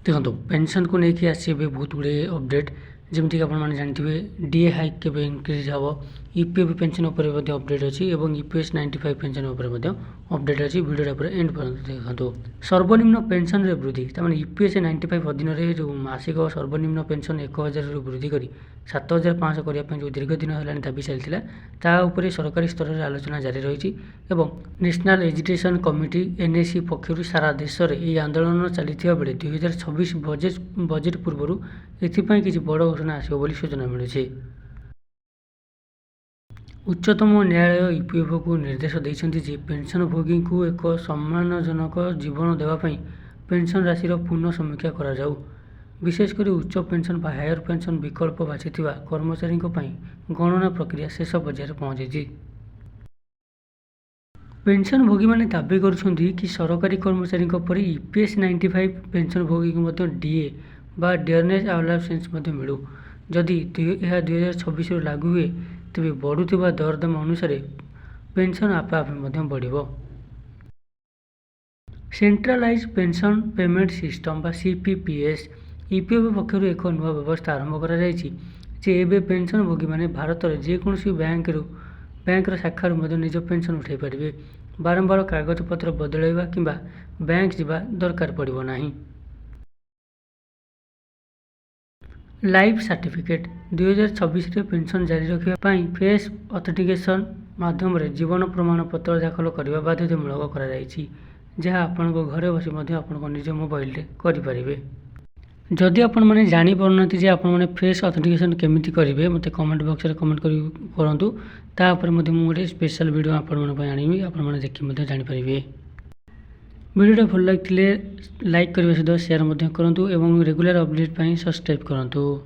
देखो पेंशन को लेकिन आसी बहुत गुड़े अपडेट जमीक आपने जानते डीए हाइक के इनक्रीज हम यूपीएफ पेंशन अपडेट अच्छी और यूपीएस 95 पेंशन अपडेट अच्छी वीडियो पर एंड पर्यटन देखो सर्वनिम्न पेंशन रे वृद्धि तमाने यूपीएस 95 अधीन में जो मासिक सर्वनिम्न पेंशन 1000 वृद्धि कर 7500 करने जो दीर्घ दिन है दाबी चलता ताऊपर सरकारी स्तर में आलोचना जारी रही नेशनल एजुकेशन कमिटी एनएसी पक्षर सारा देश में यह आंदोलन चली बेले 2026 बजेट पूर्व एपाई किसी बड़ घोषणा आसो सूचना मिलूँ। उच्चतम न्यायालय यूपीएफ को निर्देश देते पेंशनभोगी को एक सम्मानजनक जीवन देवाई पेंशन राशि पुनः समीक्षा करा विशेषकर उच्च पेंशन हायर पेंशन विकल्प बाछि कर्मचारी गणना प्रक्रिया शेष पर्यायर पहुंची। पेंशनभोगी मैंने दाबी कर सरकारी कर्मचारी पर यूपीएस 95 पेंशनभोगी को डीए बा डियरनेस अलाउंस मिलू जदि यह 2026 लागू हुए तेज बढ़ुवा दरदाम अनुसार पेंशन आपे आपे बढ़। सेंट्रलाइज पेंशन पेमेंट सिस्टम बा सीपीपीएस यूपीएफ पक्षर एक नुआ व्यवस्था आरंभ कर पेंशनभोगी मैंने भारत में जेकोसी बैंकर शाखार निज पेंशन उठाई पारे बारंबार कागजपत्र बदलवा कि बैंक जावा दरकार पड़ना। लाइफ सर्टिफिकेट 2026 पेंशन जारी रखापी फेस ऑथेंटिकेशन माध्यम जीवन प्रमाणपत्र दाखल करने बाध्यतामूलक जहाँ आपण घरे बसी आपण निज मोबाइल करें। जदि आपण मैंने जापारे आपने फेस ऑथेंटिकेशन केमिति करेंगे मत कमेंट बॉक्स में कमेंट करूँ तापर मुझे स्पेशल वीडियो आपण आनी आपने देखिए जानीपारे। वीडियो भल लगे लाइक करने सहित शेयर करूँ और रेगुलर अपडेट सब्सक्राइब करूँ।